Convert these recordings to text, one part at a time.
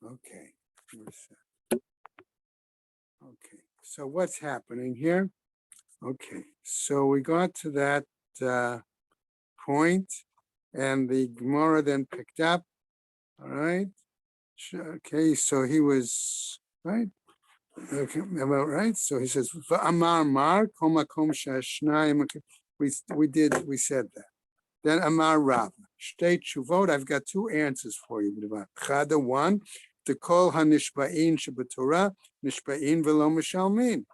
Okay. Okay. So what's happening here? Okay. So we got to that point, and the Gemara then picked up. All right. Okay. So he was right. Okay, about right. So he says, "Amar mar komakom shashnayim." We said that. Then Amar Rav, state Shuvot. I've got two answers for you. Chada one, to call hanishba'in shebetorah nishba'in velo mishalmin.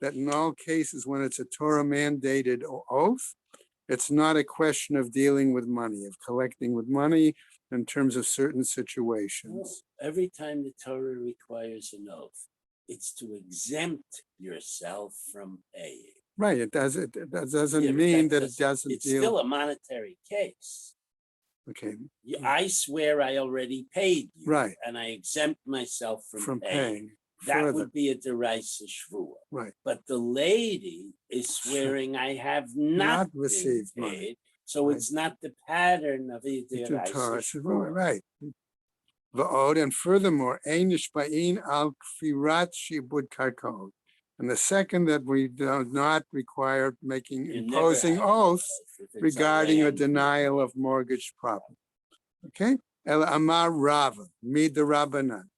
That in all cases when it's a Torah mandated oath, it's not a question of dealing with money, of collecting with money in terms of certain situations. Every time the Torah requires an oath, it's to exempt yourself from paying. Right. It doesn't mean that it doesn't It's deal. still a monetary case. Okay. I swear I already paid you, Right. and I exempt myself from paying. That further. would be a derisa shvua. Right. But the lady is swearing I have not received been paid, money. so Right. it's not the pattern of a derisa shvua. Right. And furthermore, einish ba'in al kfirat shibud karkaot. And the second, that we do not require imposing oaths regarding a denial of mortgage property. Okay? El Amar Rava, Mid Rabbanan.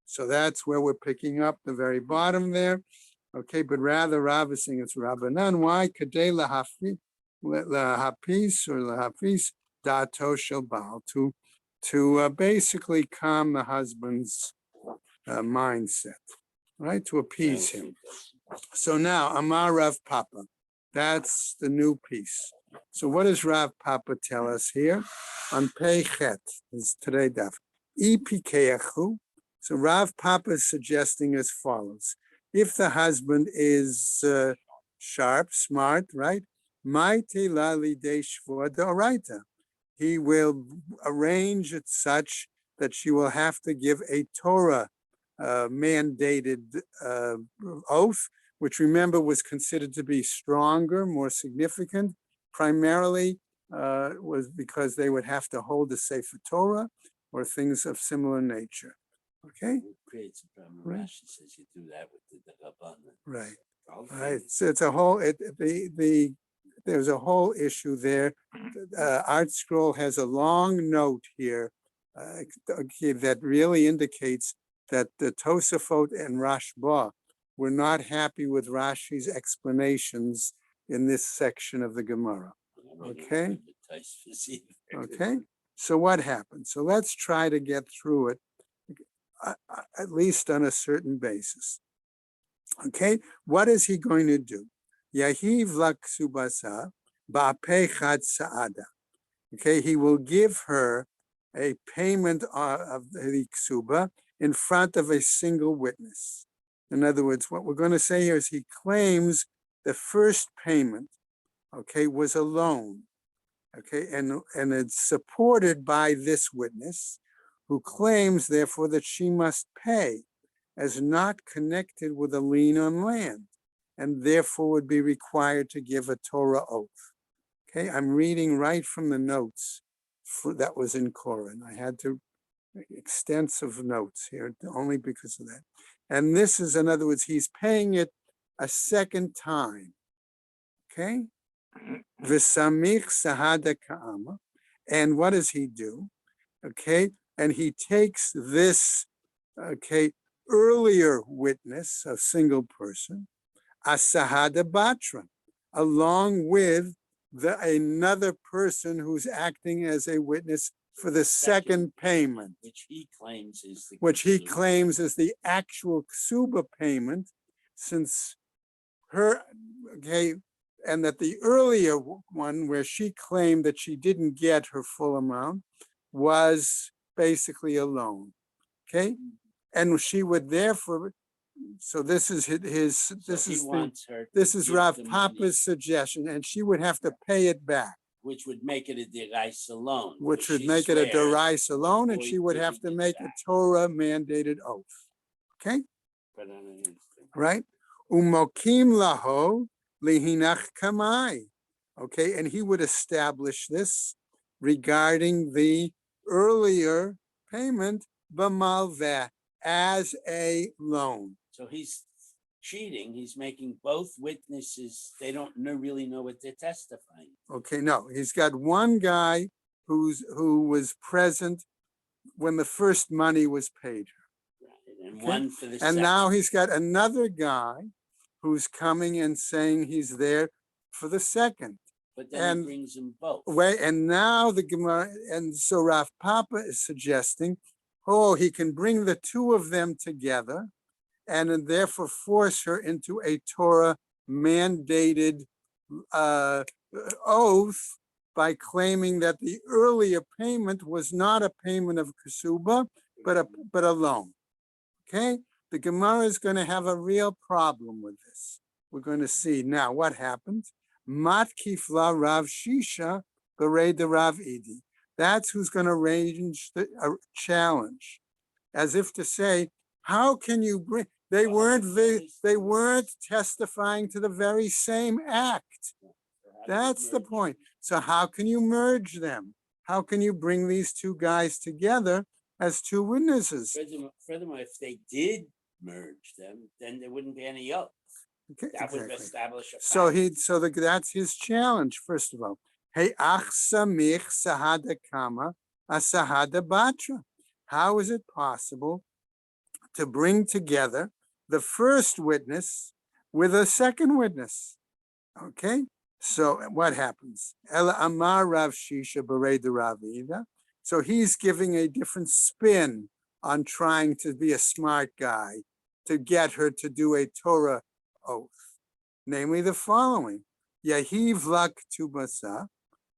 So that's where we're picking up the very bottom there. Okay, but rather Rava is saying it's Rabbanan. Why? Kadei lahafis or lahafis dato shel baal, to basically calm the husband's mindset, right? To appease him. So now, Amar Rav Papa, that's the new piece. So what does Rav Papa tell us here? On Pei Chet, is today daf. Ipikeachu. So Rav Papa is suggesting as follows. If the husband is sharp, smart, right? Maite la lidei shvua d'oraita. He will arrange it such that she will have to give a Torah mandated oath, which remember was considered to be stronger, more significant, primarily was because they would have to hold the Sefer Torah or things of similar nature. Okay? It creates a problem. Right. Rashi says you do that with the Rabbanan. Right. Right. So it's a whole, there's a whole issue there. Art Scroll has a long note here that really indicates that the Tosafot and Rashba were not happy with Rashi's explanations in this section of the Gemara. Okay? Okay? So what happened? So let's try to get through it, at least on a certain basis. Okay? What is he going to do? Yahiv laksubasa ba'pechad sa'ada. Okay, he will give her a payment of the ksuba in front of a single witness. In other words, what we're going to say here is he claims the first payment, okay, was a loan, okay, and it's supported by this witness who claims, therefore, that she must pay as not connected with a lien on land, and therefore would be required to give a Torah oath. Okay, I'm reading right from the notes that was in Koran. I had to extensive notes here only because of that. And this is, in other words, he's paying it a second time. Okay? V'samich sahada ka'ama. And what does he do? Okay? And he takes this, okay, earlier witness, a single person, asahada batra, along with another person who's acting as a witness for the second payment, which he claims is the actual ksuba payment, since her, okay, and that the earlier one where she claimed that she didn't get her full amount was basically a loan, okay, and she would therefore. So this is this is Rav Papa's suggestion, and she would have to pay it back, which would make it a deraisa loan. Which would make it a deraisa loan, and she would have to make a Torah mandated oath. Okay, right? Umokim laho lihinach kamai. Okay, and he would establish this regarding the earlier payment b'malveh, as a loan. So he's cheating. He's making both witnesses. They don't really know what they're testifying. Okay, no, he's got one guy who was present when the first money was paid. Right. And Okay. one for the And second. now he's got another guy who's coming and saying he's there for the second. But then And he brings them both. and now the Gemara, and so Rav Papa is suggesting, oh, he can bring the two of them together and therefore force her into a Torah mandated oath by claiming that the earlier payment was not a payment of ksuba, but a loan. Okay, the Gemara is going to have a real problem with this. We're going to see now what happens. Mat kifla Rav Shisha berei de Rav Idi. That's who's going to arrange the challenge, as if to say, how can you bring? They weren't testifying to the very same act. That's the point. So how can you merge them? How can you bring these two guys together as two witnesses? Furthermore, if they did merge them, then there wouldn't be any oath. Okay, That would exactly. establish a fact. So that's his challenge. First of all, hey ach samich sahada kama asahada batra. How is it possible to bring together the first witness with a second witness? Okay, so what happens? Ela amar Rav Shisha berei de Rav Ida. So he's giving a different spin on trying to be a smart guy to get her to do a Torah oath, namely the following: Yahiv lak tubasa.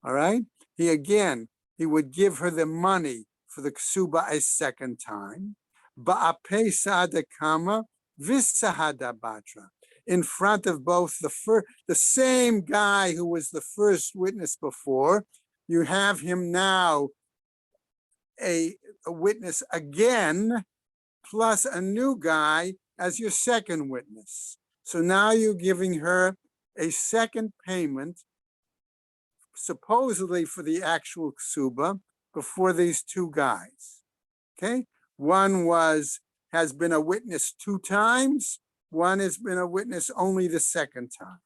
All right, he would give her the money for the ksuba a second time. Ba'apei sada kama visahada batra, in front of both the same guy who was the first witness before. You have him now a witness again, plus a new guy as your second witness. So now you're giving her a second payment, supposedly for the actual ksuba, before these two guys. Okay, one has been a witness 2 times. One has been a witness only the second time,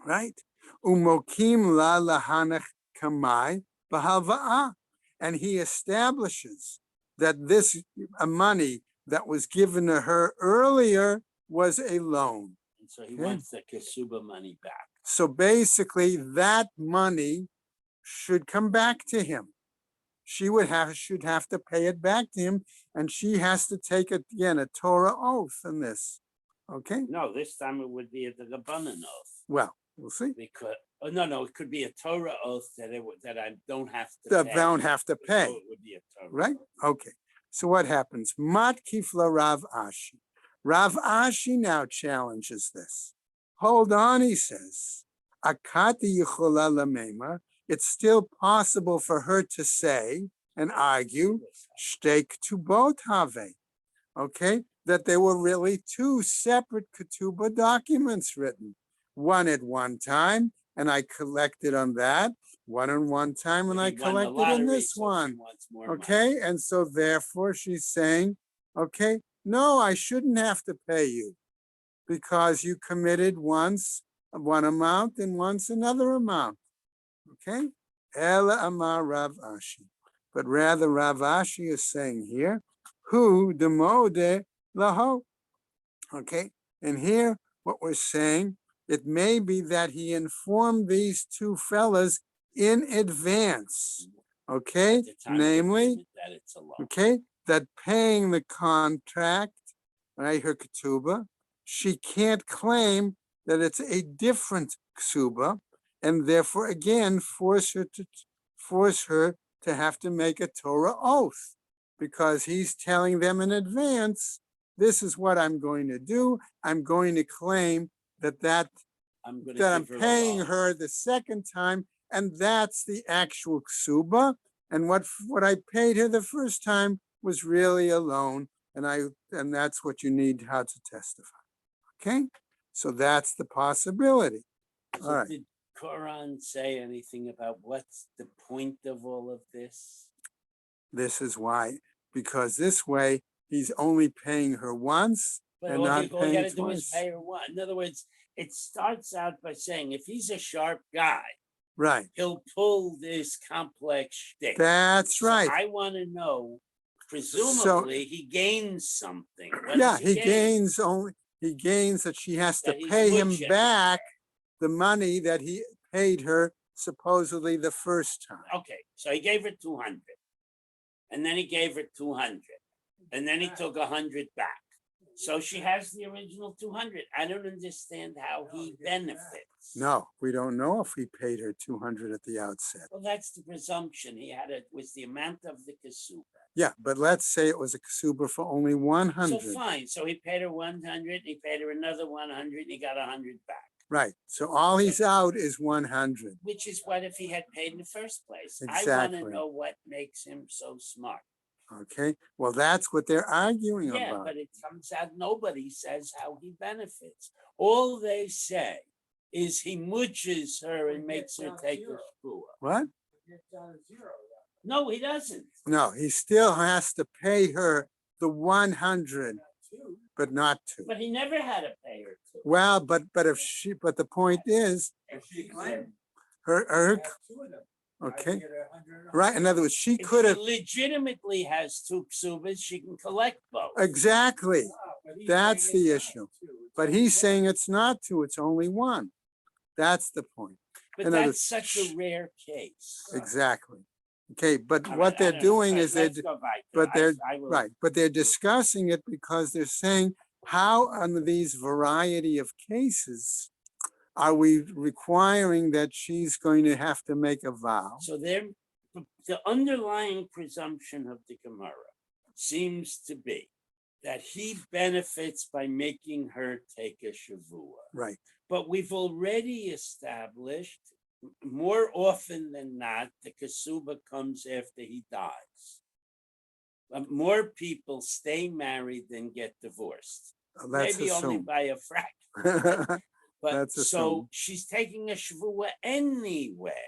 right? Umokim la lahanach kamai b'halva'ah, and he establishes that this money that was given to her earlier was a loan. And so he wants the ksuba money back. So basically, that money should come back to him. She should have to pay it back to him, and she has to take again a Torah oath in this. Okay? No, this time it would be a Rabbanan oath. Well, we'll see. Because it could be a Torah oath that I don't have to That pay. don't have to pay. So it would be a Torah Right? oath. Okay. So what happens? Mat kifla Rav Ashi. Rav Ashi now challenges this. Hold on, he says. Akati yichola lamema. It's still possible for her to say and argue, shteik tubot have. Okay, that there were really 2 separate ketubah documents written. One at one time, and I collected on that. One on one time, and I collected on this one. Okay, and so therefore she's saying, okay, no, I shouldn't have to pay you because you committed once one amount and once another amount. Okay, Ela Amar Rav Ashi. But rather Rav Ashi is saying here, who demode laho. Okay, and here what we're saying, it may be that he informed these 2 fellas in advance. Okay, namely, that it's a loan. Okay, that paying the contract, right, her ketubah, she can't claim that it's a different ksuba, and therefore again force her to have to make a Torah oath, because he's telling them in advance, this is what I'm going to do. I'm going to claim that I'm paying her the second time, and that's the actual ksuba, and what I paid her the first time was really a loan, and that's what you need how to testify. Okay, so that's the possibility. So all right. Did Quran say anything about what's the point of all of this? This is why, because this way he's only paying her once But and all not you paying got to do is twice. pay her one. In other words, it starts out by saying if he's a sharp guy, Right. he'll pull this complex shtick. That's So right. I want to know, presumably, he gains something. What Yeah, does he gain? he gains that she has to That he's pay him muching. back the money that he paid her supposedly the first time. Okay, so he gave her 200, and then he gave her 200, and then he took 100 back. So she has the original 200. I don't understand how he benefits. No, we don't know if he paid her 200 at the outset. Well, that's the presumption. He had it was the amount of the kasuba. Yeah, but let's say it was a ksuba for only 100. So fine. So he paid her 100, he paid her another 100, and he got 100 back. Right. So all he's out is 100. Which is what if he had paid in the first place? I want Exactly. to know what makes him so smart. Okay. Well, that's what they're arguing Yeah, about. but it comes out nobody says how he benefits. All they say is he mooches her and makes her take a shvua. What? No, he doesn't. No, he still has to pay her the 100, but not two. But he never had to pay her two. Well, but the point is, her okay, right. In other words, she If could have she legitimately has two ksubas, she can collect both. exactly. That's the issue. But he's saying it's not two; it's only one. That's the point. But that's such a rare case. Exactly. Okay, but All what right, they're doing is but they're right, but they're discussing it because they're saying how under these variety of cases are we requiring that she's going to have to make a vow? So the underlying presumption of the Gemara seems to be that he benefits by making her take a shavua. Right. But we've already established more often than not, the kasuba comes after he dies. More people stay married than get divorced. That's Maybe assumed. only by a fraction. But That's so assumed. she's taking a shvua anyway.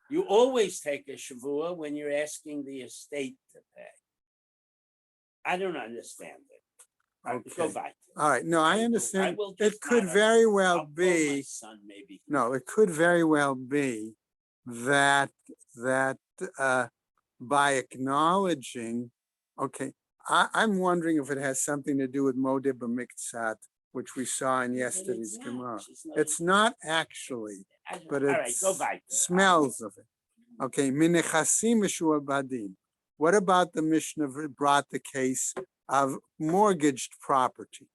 You always take a shavua when you're asking the estate to pay. I don't understand it. Okay. Go back. All right. No, I I understand. will It just could not- very well I'll call my be. son, maybe. No, it could very well be that by acknowledging, okay, I'm wondering if it has something to do with modeh b'miktsat, which we saw in But yesterday's it's not. Gemara. She's not It's not actually, but all it right, go back to that. smells of it. Okay, minechasim mishuabadim. What about the Mishnah brought the case of mortgaged property?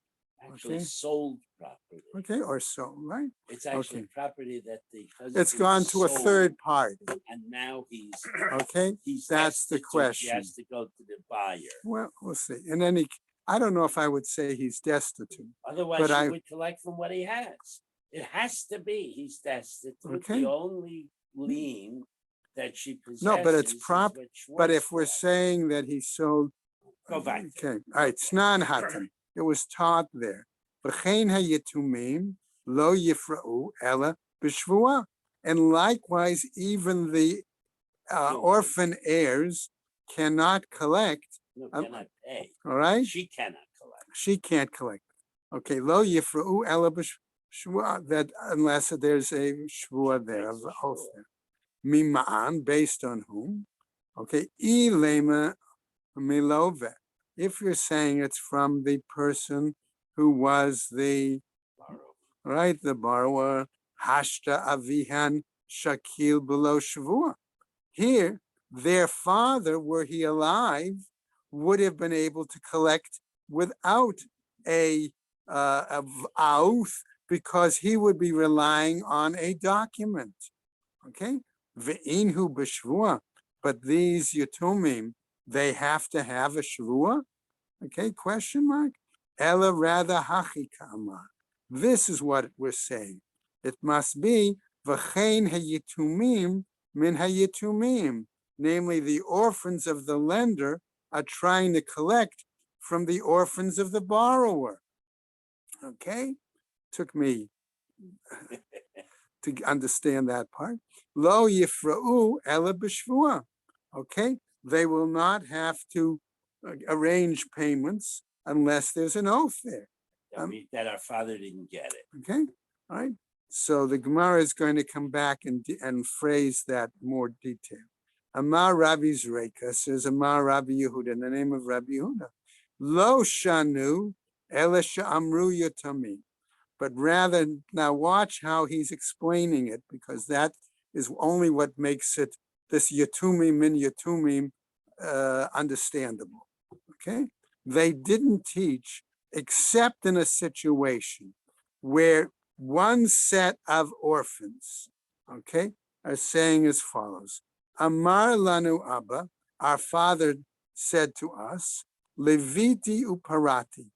Actually Okay. sold property. Okay, or so, right? It's actually Okay. property that the husband It's gone to a sold, third party. and now he's Okay, that's the destitute. question. He has to go to the buyer. Well, we'll see. And then I don't know if I would say he's destitute. Otherwise, But he I- would collect from what he has. It has to be he's destitute. Okay. The only lien that she possesses. No, but it's is prop- what But if Schwartz we're bought. saying that he sold, Go back. okay, all right, snan hatan. It was taught there. V'chein hayetumim lo yifra'u ela b'shvuah. And likewise, even the orphan heirs cannot collect. No, cannot pay. All right, She cannot collect. she can't collect. Okay, lo yifra'u ela b'shvuah. That unless there's a shvuah there of the oath there. Mima'an, based on whom? Okay, ilema milove. If you're saying it's from the person who was the right, the borrower, hashta avihan shakil below shavua. Here, their father, were he alive, would have been able to collect without a oath because he would be relying on a document. Okay, ve'inhu b'shvua, but these yatumim, they have to have a shvua. Okay, question mark. Ella rather hachi ka'amar. This is what we're saying. It must be v'chein hayitumim min hayitumim, namely the orphans of the lender are trying to collect from the orphans of the borrower. Okay, took me to understand that part. Lo yifra'u ela b'shvua. Okay, they will not have to arrange payments unless there's an oath there. That our father didn't get it. Okay, all right. So the Gemara is going to come back and phrase that more detail. Amar Rabbi Zreika says Amar Rabbi Yehuda, in the name of Rabbi Yehuda. Lo shanu ela she'amru yatamim. But rather, now watch how he's explaining it, because that is only what makes it, this yatumim min yatumim, understandable. Okay? They didn't teach except in a situation where one set of orphans, okay, are saying as follows. Amar lanu Abba, our father said to us, Leviti uparati,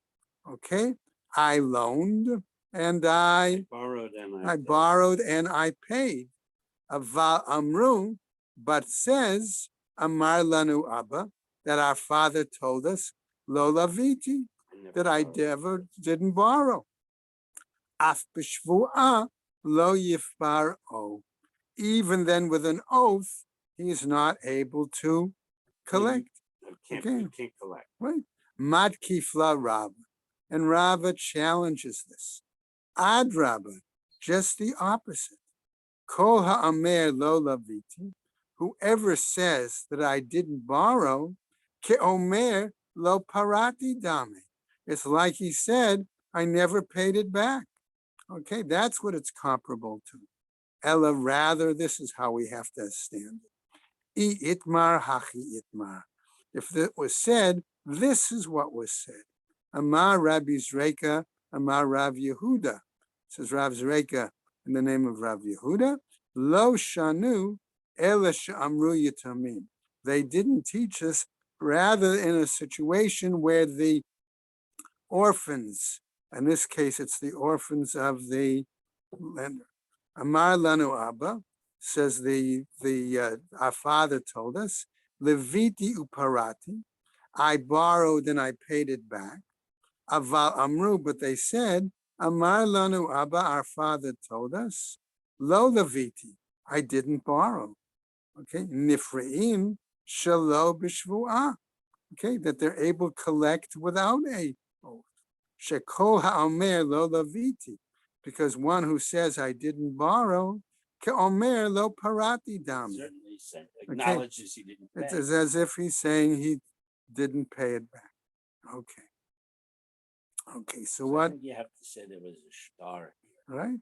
okay, I loaned and I borrowed and I paid. Aval amru, but says Amar lanu Abba, that our father told us, Lo laviti, that I never didn't borrow. Af b'shvu'ah lo yifbar o. Even then, with an oath, he is not able to collect. Can't collect. Right? Mad kifla Rav. And Rava challenges this. Ad Rabba, just the opposite. Kol ha'amer lo laviti. Whoever says that I didn't borrow, ke'omer lo parati dame. It's like he said, I never paid it back. Okay, that's what it's comparable to. Ella, rather, this is how we have to stand it. I itmar hachi itmar. If it was said, this is what was said. Amar Rabbi Zreika, Amar Rav Yehuda. Says Rav Zreika in the name of Rav Yehuda. Lo shanu ela she'amru yatamim. They didn't teach us, rather in a situation where the orphans, in this case, it's the orphans of the lender. Amar lanu Abba, says our father told us, Leviti uparati, I borrowed and I paid it back. Aval amru, but they said, Amar lanu Abba, our father told us, Lo leviti, I didn't borrow. Okay, nifreim shelo b'shvu'ah. Okay, that they're able to collect without a oath. Shekol ha'omer lo laviti, because one who says I didn't borrow, ke'omer lo parati dami. Certainly acknowledges he didn't pay. It's as if he's saying he didn't pay it back. Okay. Okay, so what? I think you have to say there was a star here. Right?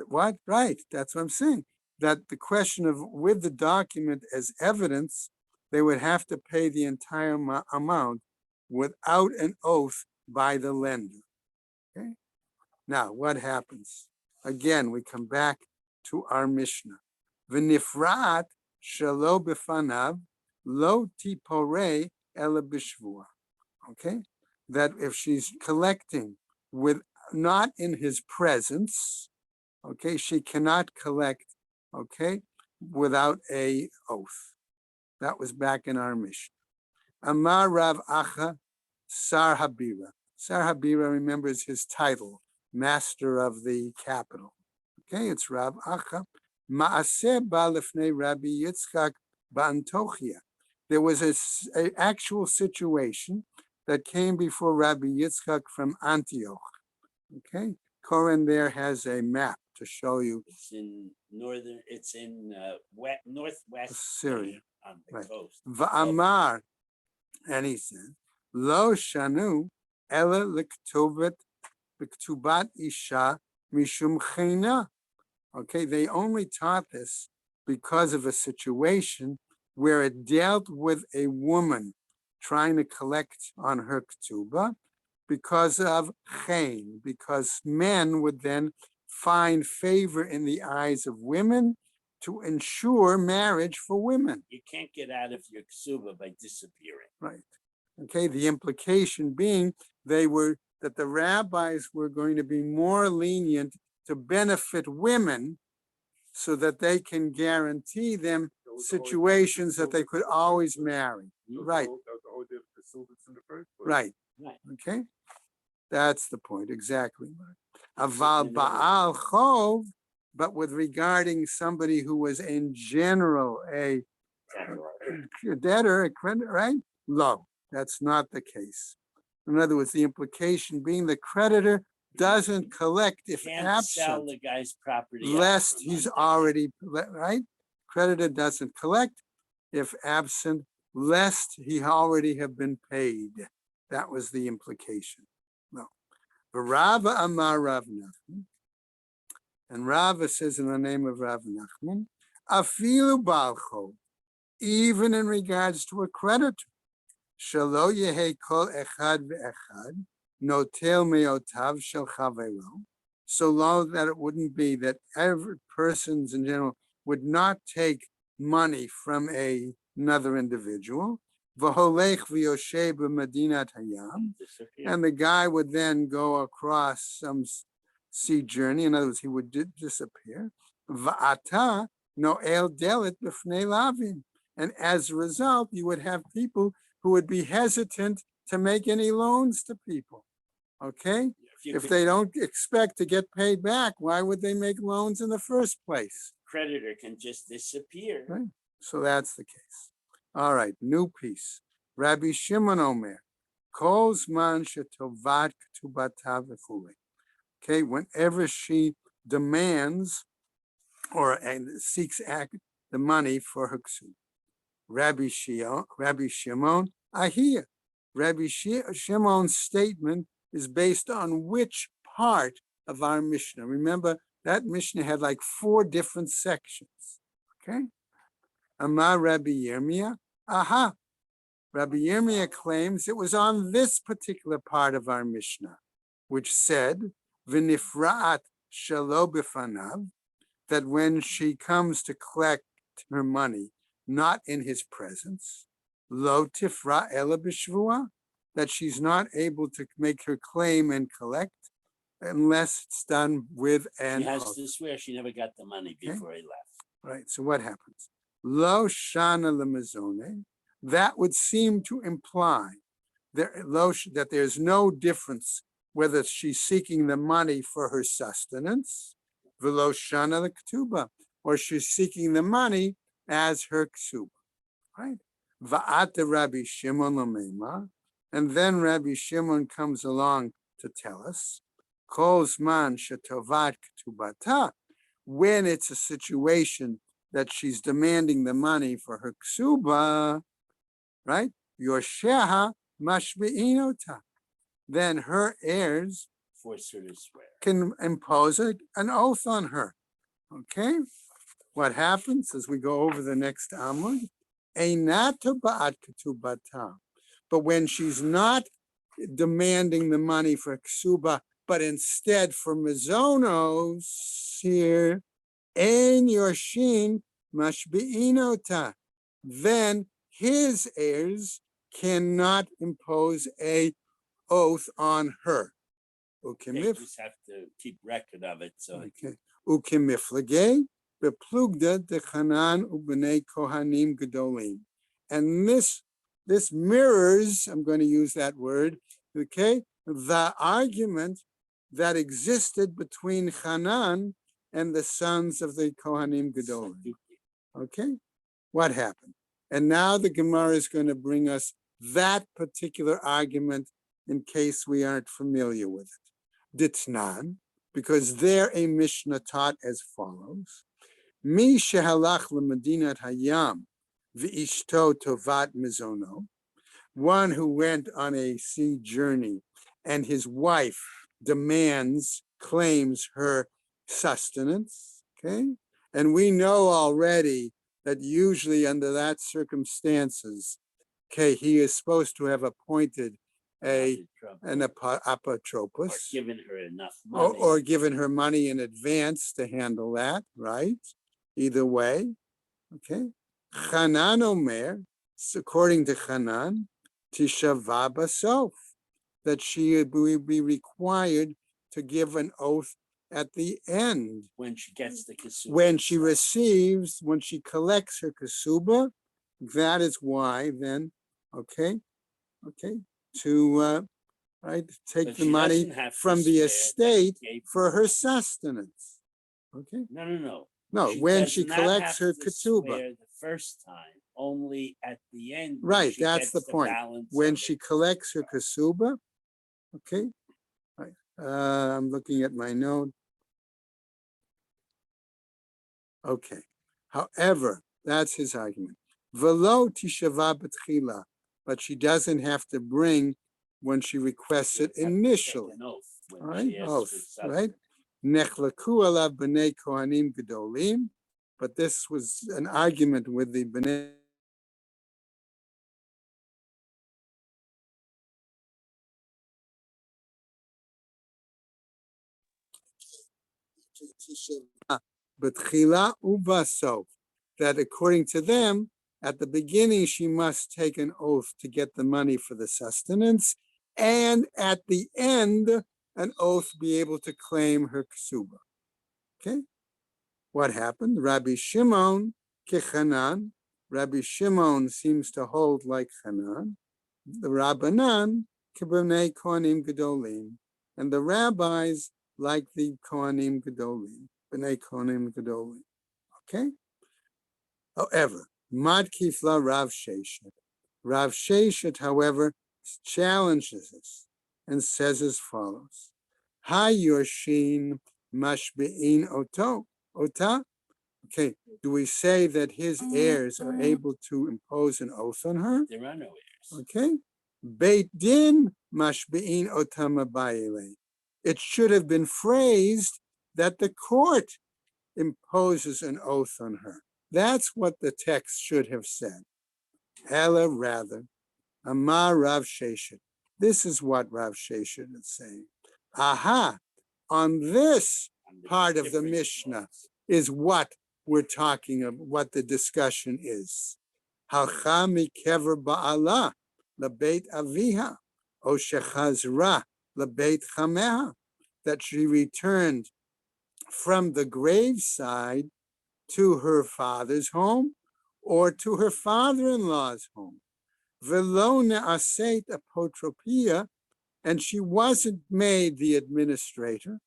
What? Right, that's what I'm saying. That the question of, with the document as evidence, they would have to pay the entire amount without an oath by the lender. Okay. Now, what happens? Again, we come back to our Mishnah. V'nifrat shelo b'fanav lo tipore ela b'shvua. Okay, that if she's collecting with not in his presence, okay, she cannot collect, okay, without a oath. That was back in our Mishnah. Amar Rav Acha Sar Habira. Sar Habira, remember, is his title, master of the capital. Okay, it's Rav Acha. Maaseh ba lefnei Rabbi Yitzchak ba'Antochia. There was an actual situation that came before Rabbi Yitzchak from Antioch. Okay, Koren there has a map to show you. It's in northwest Syria, on the right. coast. Va'amar, and he said, Lo shanu ela l'ktubat isha mishum china. Okay, they only taught this because of a situation where it dealt with a woman trying to collect on her ketubah because of chen, because men would then find favor in the eyes of women to ensure marriage for women. You can't get out of your ksuba by disappearing. Right. Okay, the implication being that the rabbis were going to be more lenient to benefit women so that they can guarantee them situations that they could always marry. Right. Right. Okay. That's the point. Exactly. Aval ba'al chov, but with regarding somebody who was in general a debtor, a creditor, right? Low. That's not the case. In other words, the implication being the creditor doesn't collect if Can't sell absent, the guy's property out lest from he's under already, right? Creditor doesn't collect if absent, lest he already have been paid. That was the implication. No. Rava Amar Rav Nachman, and Rava says in the name of Rav Nachman, Afilu Balcho, even in regards to a creditor, Shalo Yehe Kol Echad Ve'echad, Notel Meotav Shel Chavero, so low that it wouldn't be that every persons in general would not take money from another individual. V'holech v'yoshe b'medinat hayam, and the guy would then go across some sea journey. In other words, he would disappear. Va'ata noel delit b'fnei lavin, and as a result, you would have people who would be hesitant to make any loans to people. Okay, if they don't expect to get paid back, why would they make loans in the first place? Creditor can just disappear. Right. So that's the case. All right, new piece. Rabbi Shimon Omer, Kol Zman Shetovat Ketubata v'chulei. Okay, whenever she demands or seeks the money her ksub. Rabbi Shimon, Ahiyah. Rabbi Shimon's statement is based on which part of our Mishnah? Remember, that Mishnah had like 4 different sections. Okay? Amar Rabbi Yirmiyah, aha. Rabbi Yirmiyah claims it was on this particular part of our Mishnah, which said, V'nifra'at shelo b'fanav, that when she comes to collect her money, not in his presence, lo tifra ela b'shvua, that she's not able to make her claim and collect unless it's done with an She has oath. to swear she never got the money before he left. Right, so what happens? Lo shana lemazone, that would seem to imply that there's no difference whether she's seeking the money for her sustenance, v'lo shana lektuba, or she's seeking the money as her ksuba, right? Va'ata Rabbi Shimon l'meima, and then Rabbi Shimon comes along to tell us, kol zman shetovat ktubata, when it's a situation that she's demanding the money for her ksuba, right? Yosheha mashbi'inota, then her heirs Force her to swear. can impose an oath on her. Okay? What happens as we go over the next Amud? Einata ba'at ketubata. But when she's not demanding the money for ksuba, but instead for mizonos here, ein yoshin mashbi'inota, then his heirs cannot impose a oath on her. They just have to keep record of it. So Okay. Ukemiflage beplugda dechanan ubnei kohanim gedolim, and this mirrors. I'm going to use that word. Okay, the argument that existed between Hanan and the sons of the Kohanim Gedolim. Okay, what happened? And now the Gemara is going to bring us that particular argument in case we aren't familiar with it. Ditnan, because there a Mishnah taught as follows: Mi shehalach leMedinat Hayam v'ishto tovat mizono, one who went on a sea journey and his wife claims her sustenance. Okay, and we know already that usually under that circumstances, okay, he is supposed to have appointed an apotropos, or given her enough money, or given her money in advance to handle that, right? Either way, okay. Hanan Omer, according to Hanan, Tishava Basof, that she would be required to give an oath at the end. when she gets the kasuba. When she collects her kasuba, that is why then, okay, to right, take But the she money doesn't have to from the swear that estate he gave for her her. sustenance. Okay, No. no, when does she not collects have her to kasuba. swear the first time only at the end. Right, that's the point. When she collects her kasuba, okay, right. I'm looking at my note. Okay. However, that's his argument. Velo tishava b'tchila, but she doesn't have to bring when she requests it initially. All right, oath, right? Nechlaku alav b'nei kohanim gedolim, but this was an argument with the b'nei b'tchila ubasof, that according to them, at the beginning she must take an oath to get the money for the sustenance, and at the end, an oath be able to claim her ksuba. Okay, what happened? Rabbi Shimon kechanan. Rabbi Shimon seems to hold like Chanan. The Rabbanan kibnei kohanim gedolim, and the rabbis like the kohanim gedolim, bnei kohanim gedolim. Okay. However, Mad Kifla Rav Sheshet. Rav Sheshet, however, challenges us and says as follows: Ha Yorshin Mashbein Ota. Okay, do we say that his heirs are able to impose an oath on her? There are no heirs. Okay. Beit Din Mashbein Ota Mabayele. It should have been phrased that the court imposes an oath on her. That's what the text should have said. Ella rather, Amar Rav Sheshet. This is what Rav Sheshet is saying. Aha, on this part of the Mishnah is what we're talking about, what the discussion is. Halcha mikever ba'ala lebeit aviha, o shechazra lebeit chameha, that she returned from the graveside to her father's home or to her father-in-law's home. Velo ne'aseit apotropia, and she wasn't made the administrator.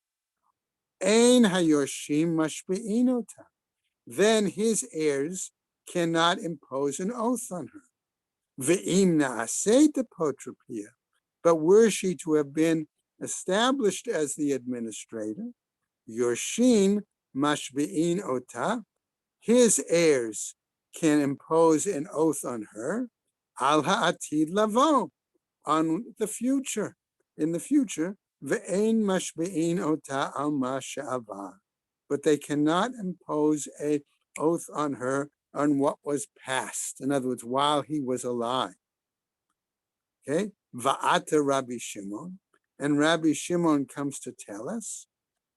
Ein hayoshim mashbein ota. Then his heirs cannot impose an oath on her. Ve'im ne'aseit apotropia, but were she to have been established as the administrator, Yorshin mashbein ota, his heirs can impose an oath on her, al ha'atid lavo, on the future, in the future, ve'ein mashbein ota al ma she'avar, but they cannot impose an oath on her on what was past. In other words, while he was alive. Okay, va'ata Rabbi Shimon, and Rabbi Shimon comes to tell us,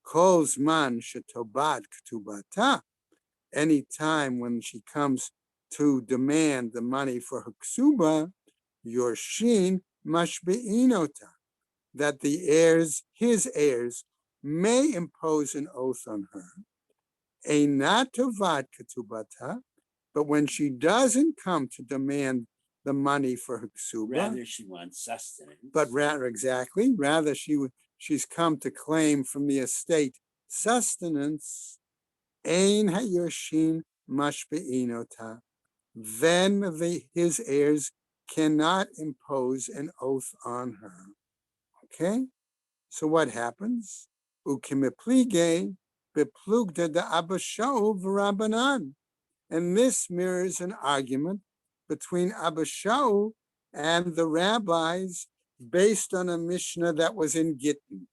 kol zman shetobat ktubata, any time when she comes to demand the money for her ksuba, Yorshin mashbein ota, that the heirs, his heirs, may impose an oath on her. Einat tovat ketubata, but when she doesn't come to demand the money for her ksuba, Rather, she wants sustenance. but rather she's come to claim from the estate sustenance. Ein hayoshin mashbein ota, then his heirs cannot impose an oath on her. Okay, so what happens? Ukimeplige beplugda da abashau v'rabanan, and this mirrors an argument between Abashau and the rabbis based on a Mishnah that was in Gittin.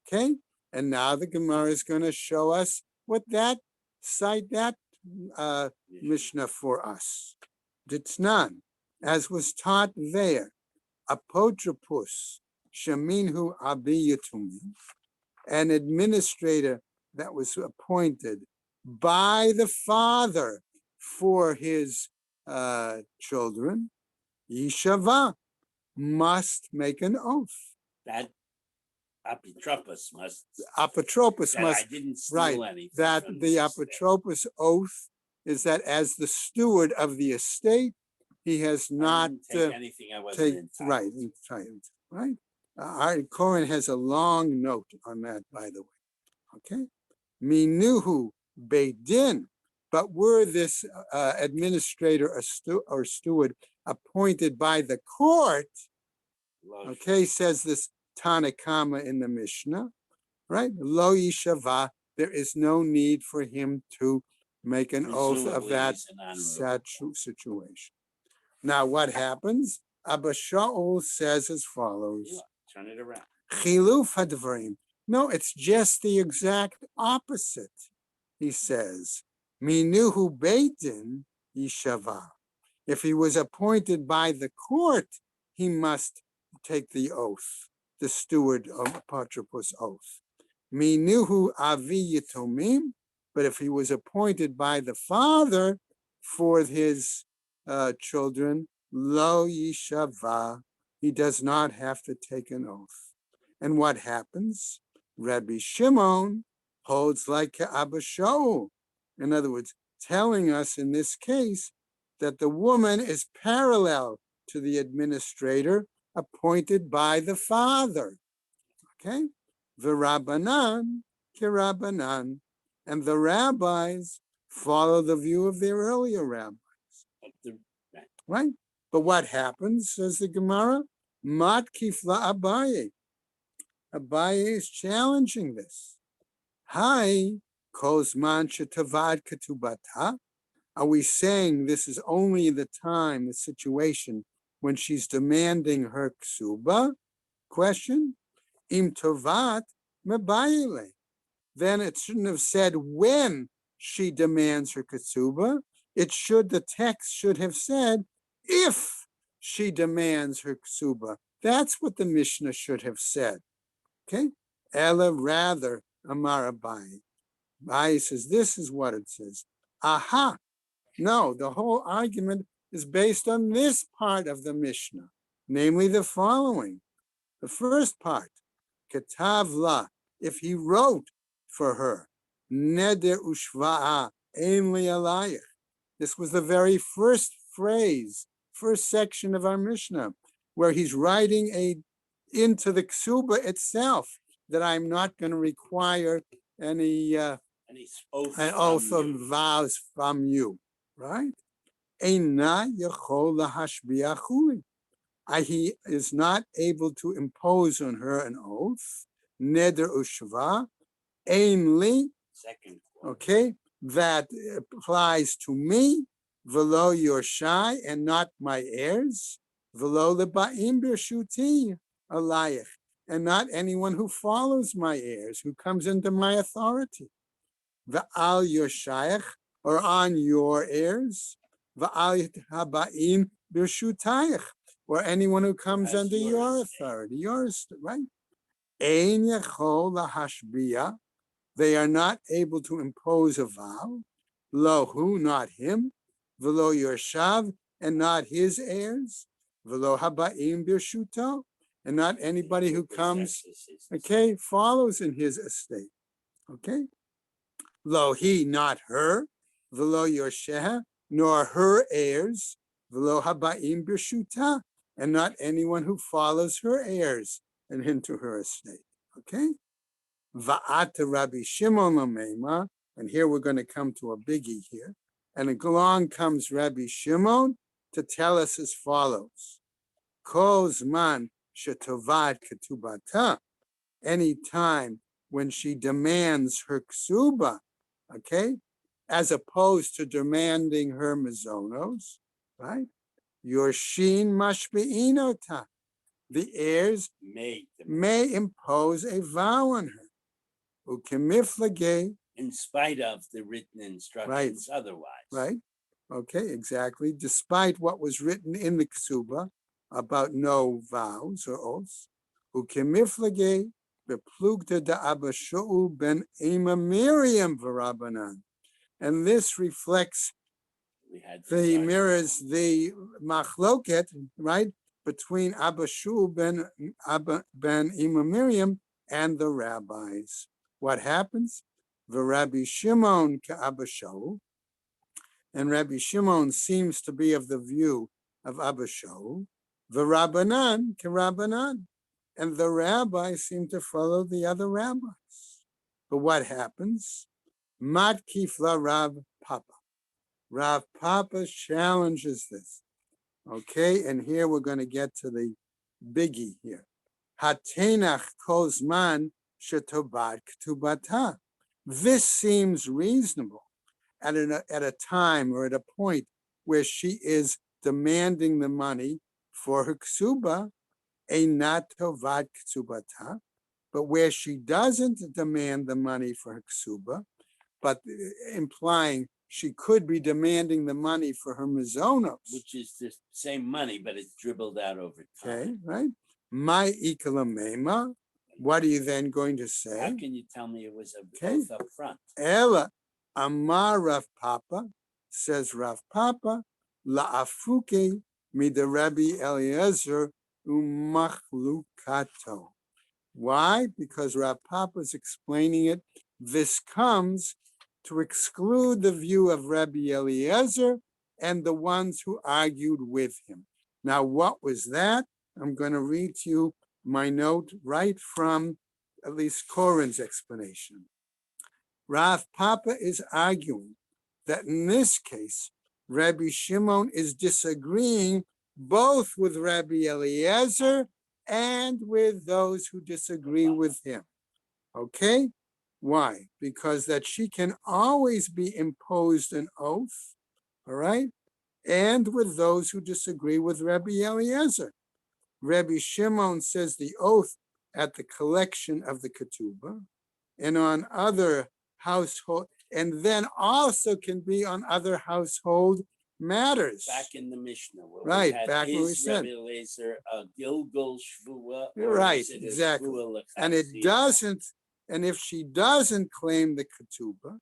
Okay, and now the Gemara is going to show us what that Mishnah for us. Ditnan, as was taught there, apotropus sheminhu abiyatumi, an administrator that was appointed by the father for his children, Yishava, must make an oath. That apotropos must. Apotropos that must, I didn't steal right, anything that from the this apotropos oath is that as the steward of the estate, he has estate. not I didn't take anything I wasn't entitled to. right. Our Cohen has a long note on that, by the way. Okay, minuhu beidin But were this administrator or steward appointed by the court, okay, says this Tanakama in the Mishnah, right? Lo yishava, there is no need for him to make an oath of that situation. Now, what happens? Abba Shaul says as follows. Turn it around. Chiluf hadvarim. No, it's just the exact opposite. He says, Minuhu beitin yishava. If he was appointed by the court, he must take the oath, the steward of Patroclus oath. Minuhu avi yitomim. But if he was appointed by the father for his children, lo yishava, he does not have to take an oath. And what happens? Rabbi Shimon holds like Abba Shaul. In other words, telling us in this case that the woman is parallel to the administrator appointed by the father. Okay? The Rabbanan, Kirabanan, and the rabbis follow the view of their earlier rabbis. Right? But what happens, says the Gemara? Mat kifla Abaye. Abaye is challenging this. Hi, kozman shetavad ketubata. Are we saying this is only the time, the situation, when she's demanding her ksuba? Question. Im tovat mebayile. Then it shouldn't have said when she demands her ksuba. The text should have said if she demands her ksuba. That's what the Mishnah should have said. Okay? Ella rather Amar Abaye. Abaye says this is what it says. Aha. No, the whole argument is based on this part of the Mishnah, namely the following. The first part, Ketav la, if he wrote for her, Neder ushva'a ein li alayich. This was the very first phrase, first section of our Mishnah, where he's writing into the ksuba itself that I'm not going to require any an oath of vows from you, right? Eina yachol lahashbiach chuli. He is not able to impose on her an oath. Neder ushva, ainly, okay, that applies to me, velo yoshai, and not my heirs, velo lebaim b'shuti alayich, and not anyone who follows my heirs, who comes into my authority. V'al yoshayach, or on your heirs, v'al habaim b'shutayich, or anyone who comes under your authority, yours, right? Ein yachol lahashbiya, they are not able to impose a vow. Lo hu, not him. V'lo yorshav, and not his heirs. V'lo habaim b'shuto, and not anybody who comes, okay, follows in his estate. Okay? Lo he, not her. V'lo yorsheha, nor her heirs. V'lo habaim b'shuta, and not anyone who follows her heirs and into her estate. Okay? Va'ata Rabbi Shimon Lamema, and here we're going to come to a biggie here. And along comes Rabbi Shimon to tell us as follows. Kol zman shetovat ketubata, any time when she demands her ksuba, okay, as opposed to demanding her mizonos, right? Yorshin mashbe'inota, the heirs may impose a vow on her. Ukemiflage, in spite of the written instructions, right. Otherwise. Right. Okay, exactly. Despite what was written in the ksuba about no vows or oaths. Ukemiflage beplugta da Abba Shaul ben Ema Miriam v'Rabbanan. And this reflects mirrors the machloket, right, between Abba Shaul ben Ema Miriam and the rabbis. What happens? The Rabbi Shimon ka'Abba Shaul, and Rabbi Shimon seems to be of the view of Abba Shaul. The Rabbanan ka'Rabbanan, and the rabbis seem to follow the other rabbis. But what happens? Mat kifla Rab Papa. Rav Papa challenges this. Okay, and here we're going to get to the biggie here. Hatenach kozman shetobat ktubata. This seems reasonable at a time or at a point where she is demanding the money for her ksuba, a not tovat ksubata, but where she doesn't demand the money for her ksuba, but implying she could be demanding the money for her mizonos. Which is the same money, but it's dribbled out over time. Okay, right? My ikalamema. What are you then going to say? How can you tell me it was a Okay. both up front? Ella Amar Rav Papa, says Rav Papa, la'afuke mida Rabbi Eliezer umachlukato. Why? Because Rav Papa is explaining it. This comes to exclude the view of Rabbi Eliezer and the ones who argued with him. Now, what was that? I'm going to read to you my note right from at least Corin's explanation. Rav Papa is arguing that in this case, Rabbi Shimon is disagreeing both with Rabbi Eliezer and with those who disagree with him. Okay? Why? Because that she can always be imposed an oath, all right? And with those who disagree with Rabbi Eliezer. Rabbi Shimon says the oath at the collection of the ketubah and on other household, and then also can be on other household matters. Back in the Mishnah, where Right, we had back where we his said. Rabbi Eliezer, a Gilgal Shvua, You're or right, is it a exactly. Shvua And it L'chatzia? doesn't, and if she doesn't claim the ketubah,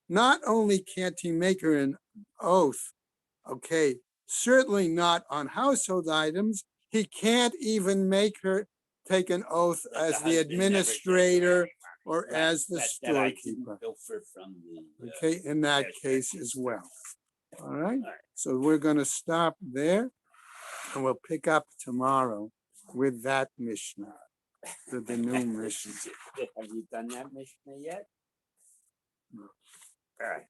not only can't he make her an oath, okay, certainly not on household items, he can't even make her take an oath That as the husband never gets administrator any or money. as the That I didn't storekeeper. pilfer from the. Okay, in that cash case as register. well. All right, All right. so we're going to stop there and we'll pick up tomorrow with that Mishnah, the new Mishnah. Have you done that Mishnah yet? No. All right.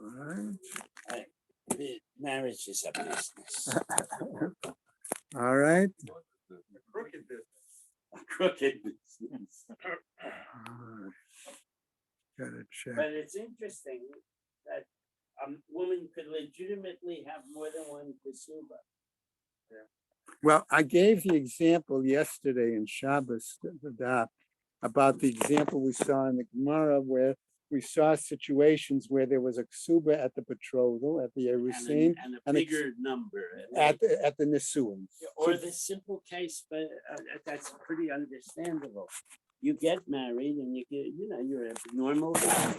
All right. Marriage is a business. All right. Crooked business. Crooked business. All right. Gotta check. But it's interesting that a woman could legitimately have more than one kasuba. Well, I gave the example yesterday in Shabbos the daf, about the example we saw in the Gemara where we saw situations where there was a ksuba at the betrothal, at the Erusin, And a and a bigger number. at the Nisuim. Or the simple case, but that's pretty understandable. You get married and you get, you're a normal guy.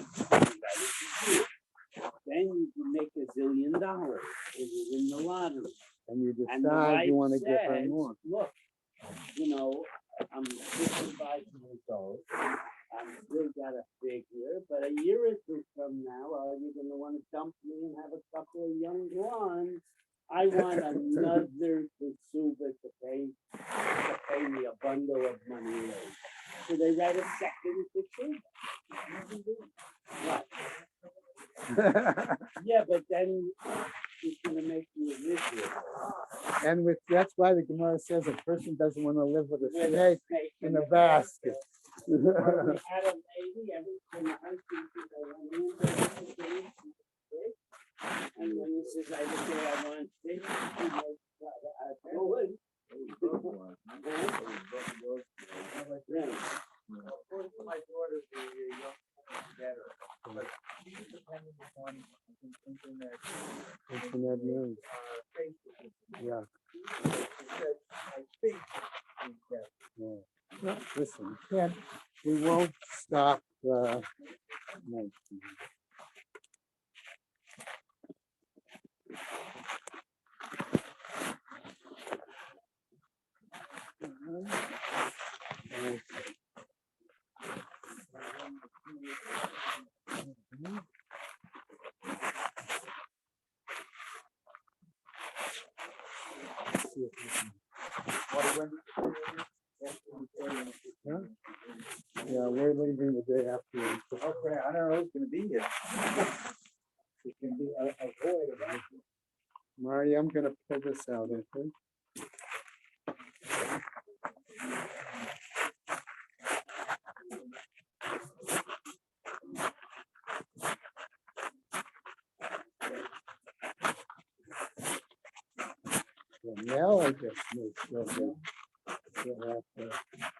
Then you make $1 zillion and you win the lottery. And you And the decide wife you want to give her says, more. look, I'm 55 years old. I'm still got a figure, but a year or two from now, are you going to want to dump me and have a couple of young ones? I want another kasuba to pay me a bundle of money later. So they write a second kasuba. What? Yeah, but then it's going to make you miserable. And that's why the Gemara says a person doesn't want to live with a With snake snake in a basket. We had a lady, and the husband said, and when he says, I just say I want steak, he goes, I would. Of course, my daughter, the young better, but she's depending upon internet. Internet news. Facebook. Yeah. She said, I think she's better. Yeah. No, listen, we won't stop. No. Yeah, we're leaving the day after. Okay, I don't know who's gonna be here. it can be avoided. Marty, I'm gonna pull this out, okay? Well, now I just make sure that you'll have to